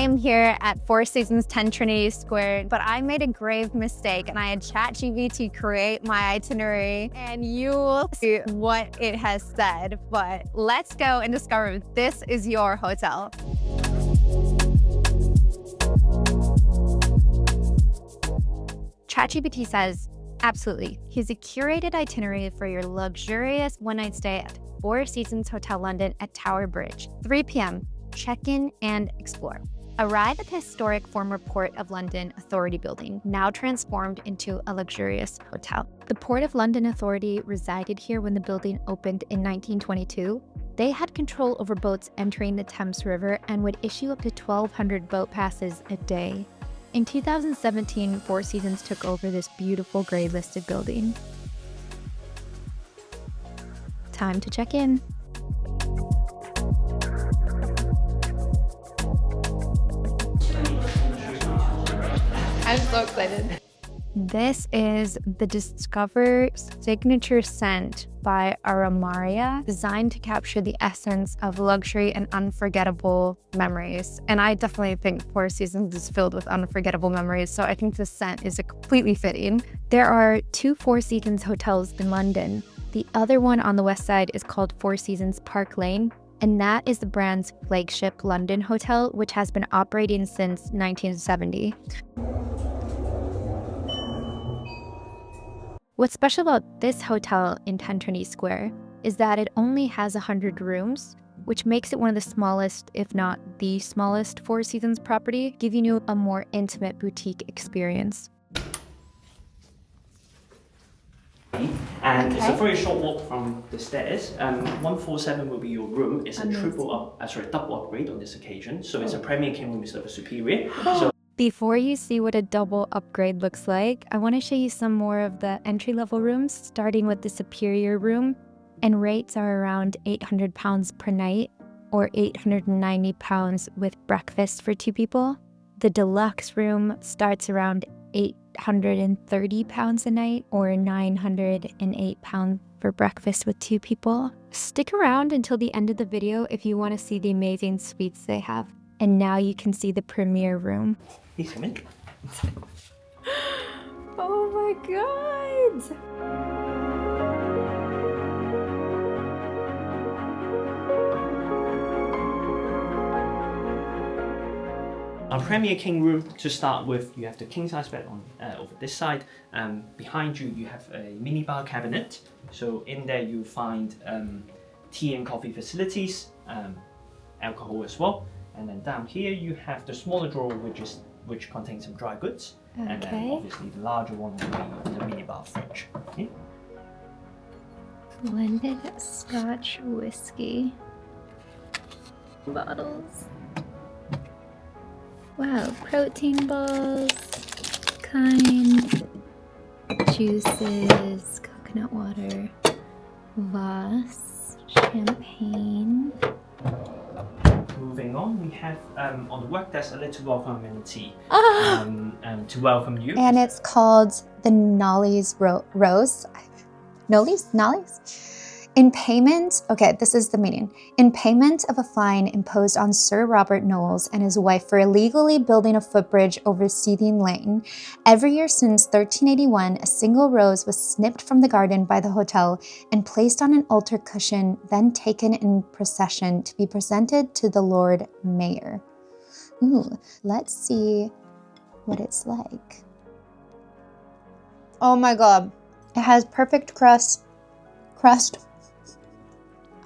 am here at Four Seasons 10 Trinity Square, but I made a grave mistake and I had ChatGPT create my itinerary, and you will see what it has said. But let's go and discover if this is your hotel. ChatGPT says, absolutely. Here's a curated itinerary for your luxurious one-night stay at Four Seasons Hotel London at Tower Bridge. 3 p.m. Check-in and explore. Arrive at the historic former Port of London Authority building, now transformed into a luxurious hotel. The Port of London Authority resided here when the building opened in 1922. They had control over boats entering the Thames River and would issue up to 1,200 boat passes a day. In 2017, Four Seasons took over this beautiful gray-listed building. Time to check in. I'm so excited. This is the Discover signature scent by Aramaria, designed to capture the essence of luxury and unforgettable memories. And I definitely think Four Seasons is filled with unforgettable memories, so I think this scent is completely fitting. There are 2 Four Seasons hotels in London. The other one on the west side is called Four Seasons Park Lane, and that is the brand's flagship London hotel, which has been operating since 1970. What's special about this hotel in Ten Trinity Square is that it only has 100 rooms, which makes it one of the smallest, if not the smallest, Four Seasons property, giving you a more intimate boutique experience. And it's a very short walk from the stairs. 147 will be your room. It's a double upgrade on this occasion. So it's a Premier King room instead of a Superior. Before you see what a double upgrade looks like, I want to show you some more of the entry-level rooms, starting with the Superior room. And rates are around £800 per night, or £890 with breakfast for 2 people. The deluxe room starts around £830 a night, or £908 for breakfast with 2 people. Stick around until the end of the video if you want to see the amazing suites they have. And now you can see the premier room. Please come in. Oh my god! Our Premier King room, to start with, you have the king size bed on over this side. Behind you, you have a minibar cabinet. So in there you find tea and coffee facilities, alcohol as well. And then down here you have the smaller drawer, which contains some dry goods. Okay. And then obviously the larger one will be the minibar fridge. Okay. Blended Scotch whiskey bottles. Wow, protein balls, kind, juices, coconut water, Voss, champagne. Moving on, we have on the work desk a little welcome amenity to welcome you. And it's called the Nolly's Rose. Nolly's? In payment, okay, this is the meaning. In payment of a fine imposed on Sir Robert Knowles and his wife for illegally building a footbridge over Seething Lane, every year since 1381, a single rose was snipped from the garden by the hotel and placed on an altar cushion, then taken in procession to be presented to the Lord Mayor. Ooh, let's see what it's like. Oh my god, it has perfect crust.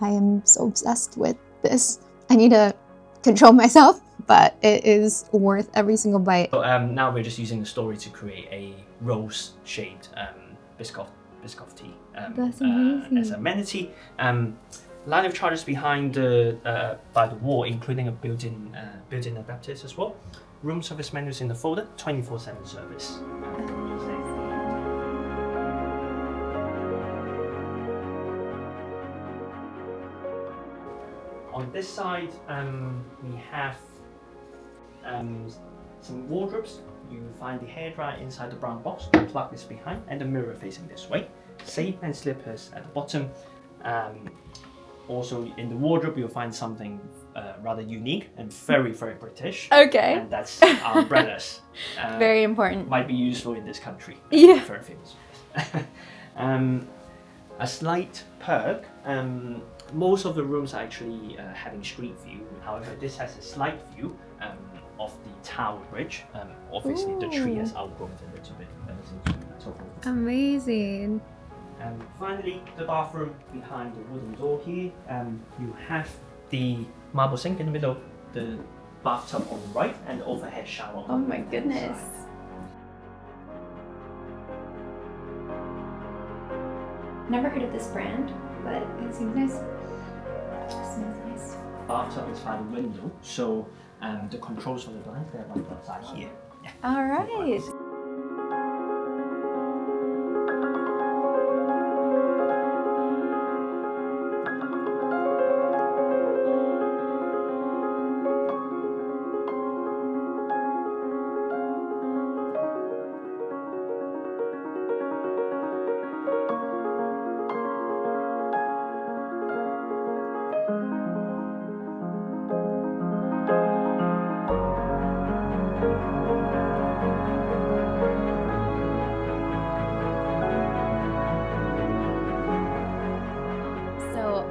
I am so obsessed with this. I need to control myself, but it is worth every single bite. So now we're just using the story to create a rose-shaped Biscoff tea as amenity. Line of charges behind by the wall, including a built-in adapters as well. Room service menus in the folder, 24/7 service. On this side, we have some wardrobes. You find the hairdryer inside the brown box, the plug is behind, and the mirror facing this way. Safe and slippers at the bottom. Also in the wardrobe, you'll find something rather unique and very, very British. Okay. And that's our umbrellas. Very important. Might be useful in this country. Yeah. Very famous. A slight perk, most of the rooms are actually having street view. However, this has a slight view of the Tower Bridge. Obviously, the tree has outgrown a little bit. Amazing. Finally, the bathroom behind the wooden door here. You have the marble sink in the middle, the bathtub on the right, and the overhead shower on Oh the my left goodness. side. Never heard of this brand, but it seems nice. It smells nice. Bathtub is by the window, so the controls for the blinds they're right outside here. Yeah. All right.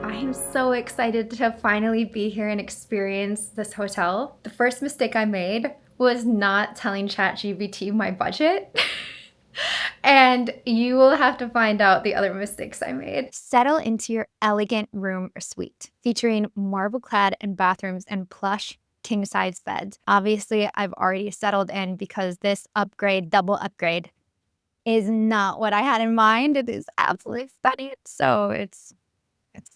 I am so excited to finally be here and experience this hotel. The first mistake I made was not telling ChatGPT my budget. And you will have to find out the other mistakes I made. Settle into your elegant room or suite, featuring marble-clad and bathrooms and plush king-size beds. Obviously, I've already settled in because this upgrade, double upgrade, is not what I had in mind. It is absolutely stunning. So it's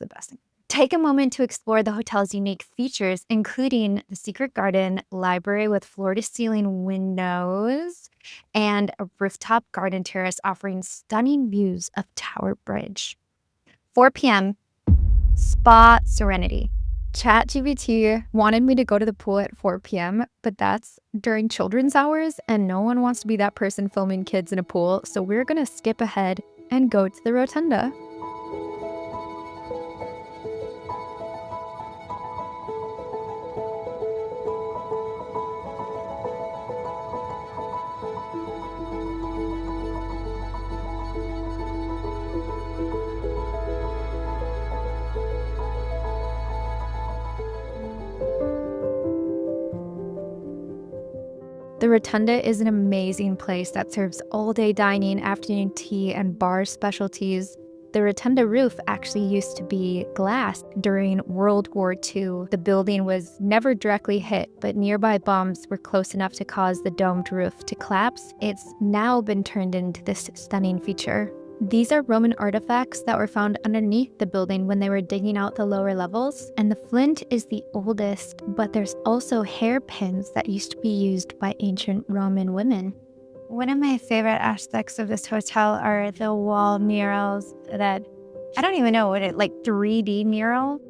the best thing. Take a moment to explore the hotel's unique features, including the secret garden, library with floor-to-ceiling windows, and a rooftop garden terrace offering stunning views of Tower Bridge. 4 p.m., Spa Serenity. ChatGPT wanted me to go to the pool at 4 p.m., but that's during children's hours, and no one wants to be that person filming kids in a pool, so we're gonna skip ahead and go to the rotunda. The Rotunda is an amazing place that serves all-day dining, afternoon tea, and bar specialties. The Rotunda roof actually used to be glass during World War II. The building was never directly hit, but nearby bombs were close enough to cause the domed roof to collapse. It's now been turned into this stunning feature. These are Roman artifacts that were found underneath the building when they were digging out the lower levels, and the flint is the oldest, but there's also hairpins that used to be used by ancient Roman women. One of my favorite aspects of this hotel are the wall murals that, I don't even know what it, like 3D mural?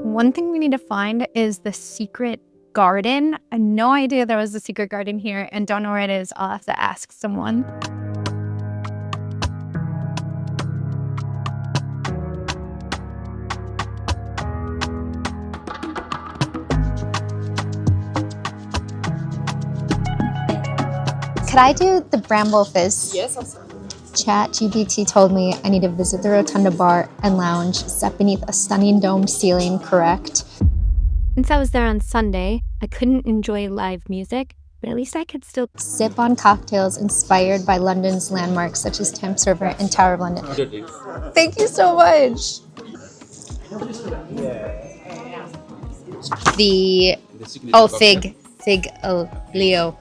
One thing we need to find is the secret garden. I had no idea there was a secret garden here and don't know where it is. I'll have to ask someone. Could I do the Bramble Fizz? Yes, absolutely. ChatGPT told me I need to visit the Rotunda Bar and Lounge set beneath a stunning domed ceiling, correct? Since I was there on Sunday, I couldn't enjoy live music, but at least I could still sip on cocktails inspired by London's landmarks such as Thames River and Tower of London. Thank you so much. Fig Leo.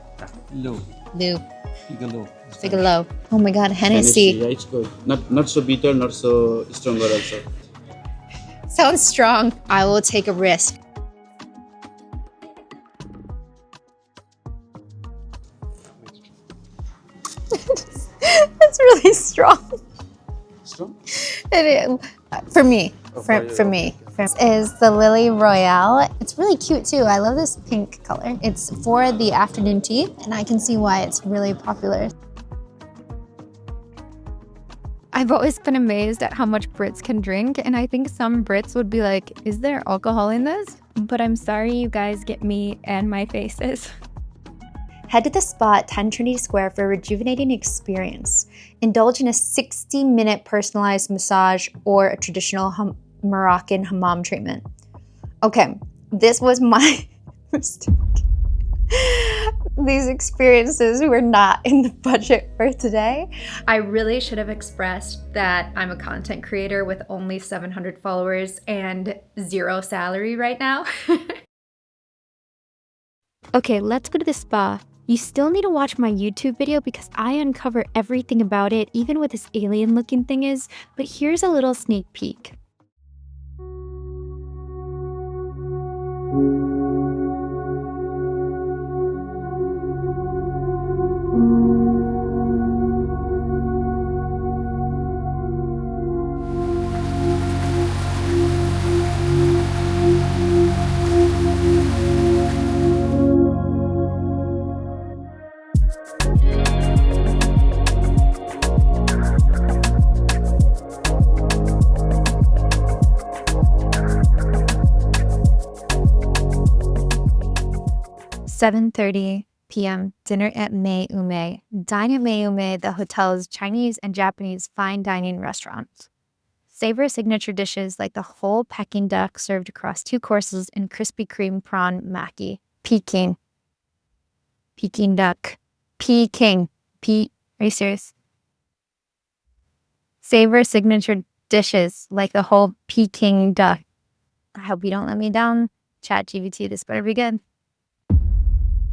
Figalo. Oh my God, Hennessy. Yeah, it's good. Not so bitter, not so stronger also. Sounds strong. I will take a risk. That's really strong. Strong? It is. For me. Oh, For for you, me. This is the Lily Royale. It's really cute too. I love this pink color. It's for the afternoon tea, and I can see why it's really popular. I've always been amazed at how much Brits can drink, and I think some Brits would be like, is there alcohol in this? But I'm sorry you guys get me and my faces. Head to the spa at 10 Trinity Square for a rejuvenating experience. Indulge in a 60-minute personalized massage or a traditional Moroccan hammam treatment. Okay, this was my mistake. These experiences were not in the budget for today. I really should have expressed that I'm a content creator with only 700 followers and 0 salary right now. Okay, let's go to the spa. You still need to watch my YouTube video because I uncover everything about it, even what this alien looking thing is, but here's a little sneak peek. $7:30 p.m. Dinner at Mei Ume. Dine at Mei Ume, the hotel's Chinese and Japanese fine dining restaurant. Savor signature dishes like the whole Peking duck served across 2 courses and Krispy Kreme prawn maki. Peking duck. Peking. Are you serious? Savor signature dishes like the whole Peking duck. I hope you don't let me down. ChatGPT, this better be good.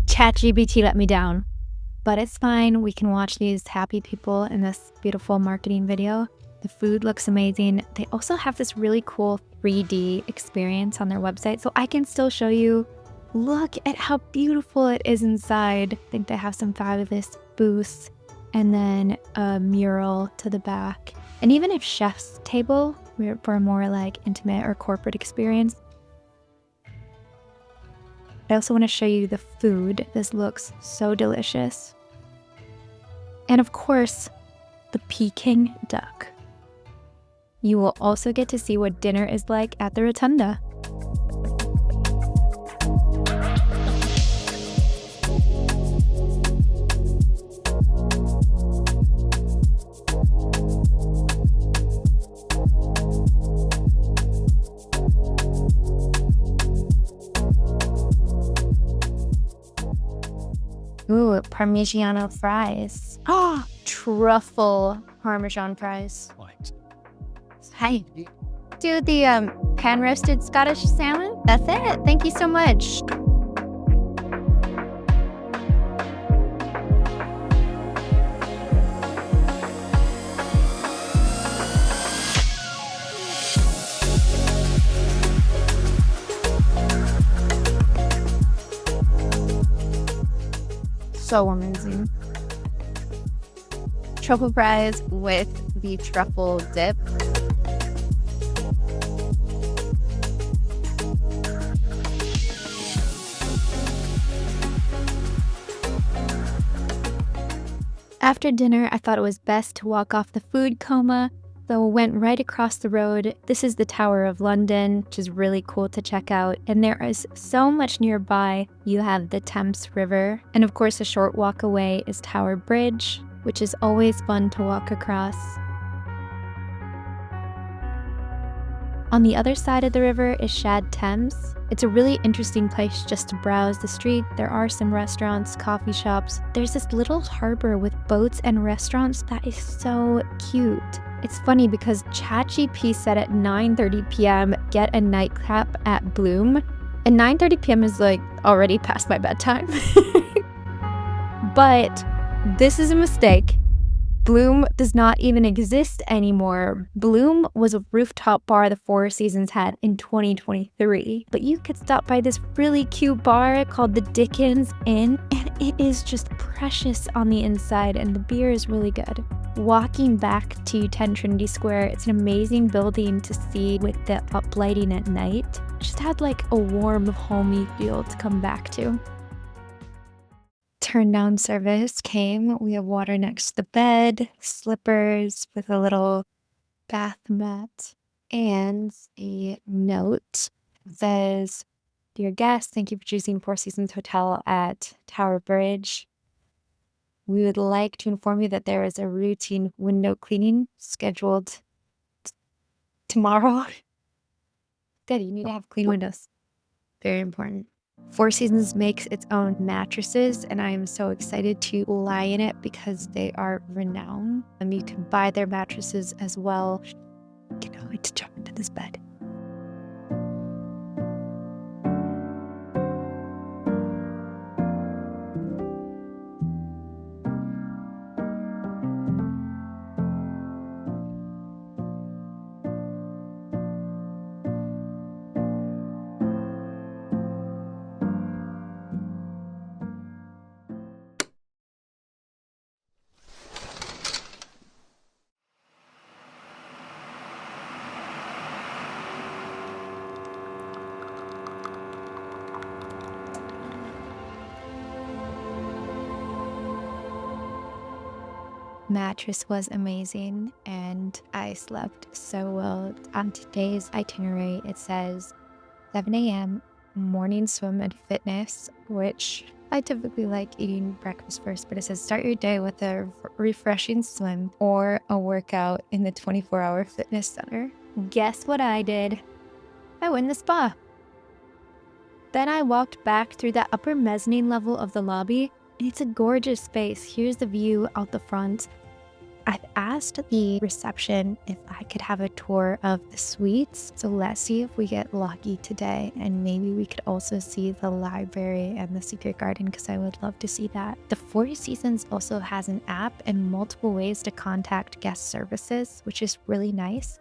ChatGPT let me down, but it's fine. We can watch these happy people in this beautiful marketing video. The food looks amazing. They also have this really cool 3D experience on their website, so I can still show you. Look at how beautiful it is inside. I think they have some fabulous booths and then a mural to the back. And even if chef's table for a more like intimate or corporate experience. I also want to show you the food. This looks so delicious. And of course, the Peking duck. You will also get to see what dinner is like at the rotunda. Ooh, Parmigiano fries. Ah, truffle Parmesan fries. Right. Hi. Do the pan-roasted Scottish salmon? That's it. Thank you so much. So amazing. Truffle fries with the truffle dip. After dinner, I thought it was best to walk off the food coma, so went right across the road. This is the Tower of London, which is really cool to check out. And there is so much nearby. You have the Thames River. And of course, a short walk away is Tower Bridge, which is always fun to walk across. On the other side of the river is Shad Thames. It's a really interesting place just to browse the street. There are some restaurants, coffee shops. There's this little harbor with boats and restaurants that is so cute. It's funny because ChatGPT said at 9:30 p.m. get a nightcap at Bloom. And 9:30 p.m. is like already past my bedtime. But this is a mistake. Bloom does not even exist anymore. Bloom was a rooftop bar the Four Seasons had in 2023. But you could stop by this really cute bar called the Dickens Inn, and it is just precious on the inside, and the beer is really good. Walking back to 10 Trinity Square, it's an amazing building to see with the uplighting at night. Just had like a warm, homey feel to come back to. Turn down service came. We have water next to the bed, slippers with a little bath mat, and a note that says, "Dear guests, thank you for choosing Four Seasons Hotel at Tower Bridge. We would like to inform you that there is a routine window cleaning scheduled tomorrow." Good, you need to have clean windows. Very important. Four Seasons makes its own mattresses, and I am so excited to lie in it because they are renowned. You can buy their mattresses as well. Cannot wait to jump into this bed. Mattress was amazing and I slept so well. On today's itinerary, it says 7 a.m. morning swim and fitness, which I typically like eating breakfast first, but it says start your day with a refreshing swim or a workout in the 24-hour fitness center. Guess what I did? I went to the spa. Then I walked back through the upper mezzanine level of the lobby. It's a gorgeous space. Here's the view out the front. I've asked the reception if I could have a tour of the suites. So let's see if we get lucky today. And maybe we could also see the library and the secret garden because I would love to see that. The Four Seasons also has an app and multiple ways to contact guest services, which is really nice.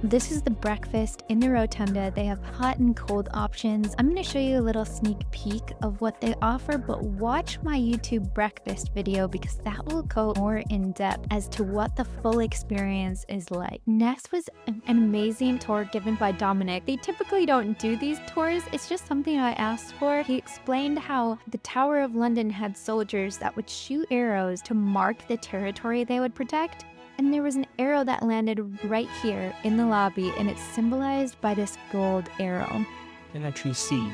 This is the breakfast in the rotunda. They have hot and cold options. I'm going to show you a little sneak peek of what they offer, but watch my YouTube breakfast video because that will go more in depth as to what the full experience is like. Next was an amazing tour given by Dominic. They typically don't do these tours. It's just something I asked for. He explained how the Tower of London had soldiers that would shoot arrows to mark the territory they would protect. And there was an arrow that landed right here in the lobby, and it's symbolized by this gold arrow. You can actually see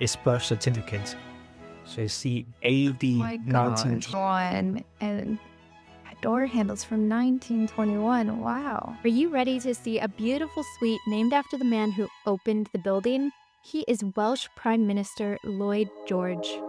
its birth certificate. So you see AD 1921. And door handles from 1921. Wow. Are you ready to see a beautiful suite named after the man who opened the building? He is Welsh Prime Minister Lloyd George.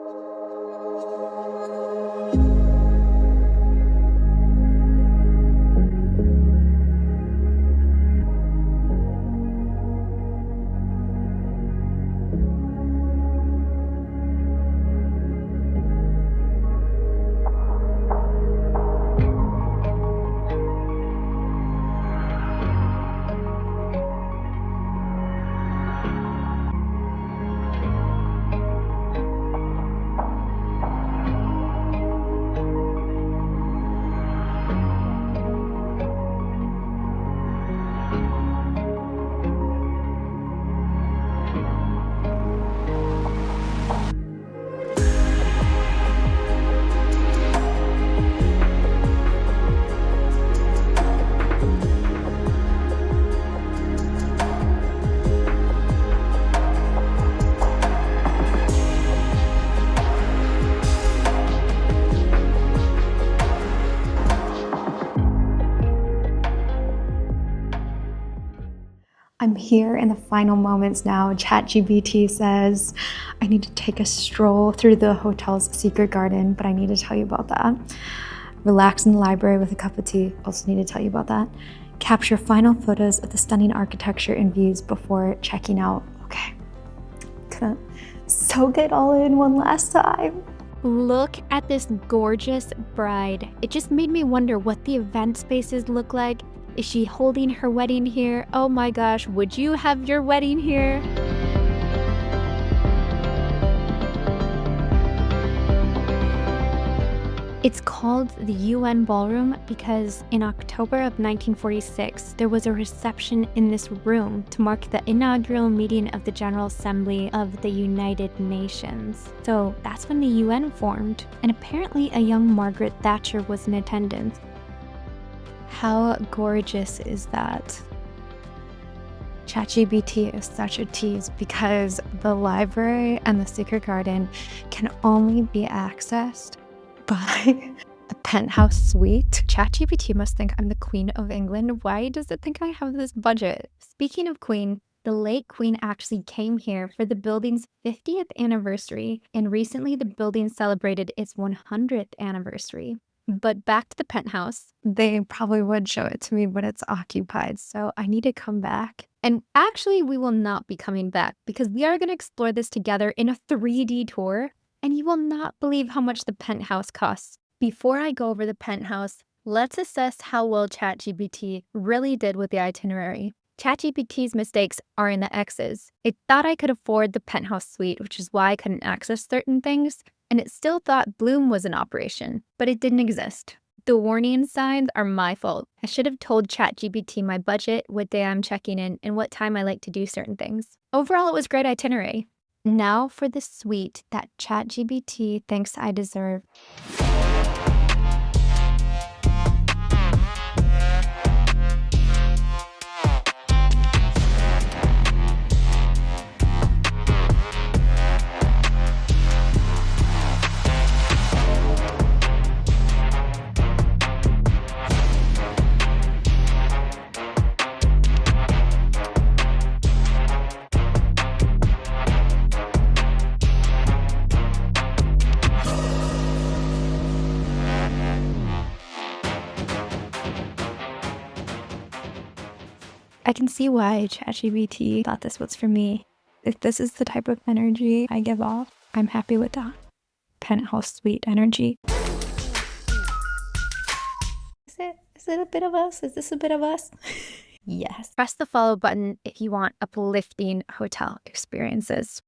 I'm here in the final moments now. ChatGPT says I need to take a stroll through the hotel's secret garden, but I need to tell you about that. Relax in the library with a cup of tea, also need to tell you about that. Capture final photos of the stunning architecture and views before checking out. Okay, gonna soak it all in one last time. Look at this gorgeous bride. It just made me wonder what the event spaces look like. Is she holding her wedding here? Oh my gosh, would you have your wedding here? It's called the UN Ballroom because in October of 1946, there was a reception in this room to mark the inaugural meeting of the General Assembly of the United Nations. So that's when the UN formed, and apparently a young Margaret Thatcher was in attendance. How gorgeous is that? ChatGPT is such a tease because the library and the secret garden can only be accessed by a penthouse suite. ChatGPT must think I'm the Queen of England. Why does it think I have this budget? Speaking of Queen, the late Queen actually came here for the building's 50th anniversary, and recently the building celebrated its 100th anniversary. But back to the penthouse. They probably would show it to me, but it's occupied, so I need to come back. And actually, we will not be coming back because we are going to explore this together in a 3D tour, and you will not believe how much the penthouse costs. Before I go over the penthouse, let's assess how well ChatGPT really did with the itinerary. ChatGPT's mistakes are in the X's. It thought I could afford the penthouse suite, which is why I couldn't access certain things, and it still thought Bloom was in operation, but it didn't exist. The warning signs are my fault. I should have told ChatGPT my budget, what day I'm checking in, and what time I like to do certain things. Overall, it was a great itinerary. Now for the suite that ChatGPT thinks I deserve. I can see why ChatGPT thought this was for me. If this is the type of energy I give off, I'm happy with that. Penthouse suite energy. Is it a bit of us? Is this a bit of us? Yes. Press the follow button if you want uplifting hotel experiences.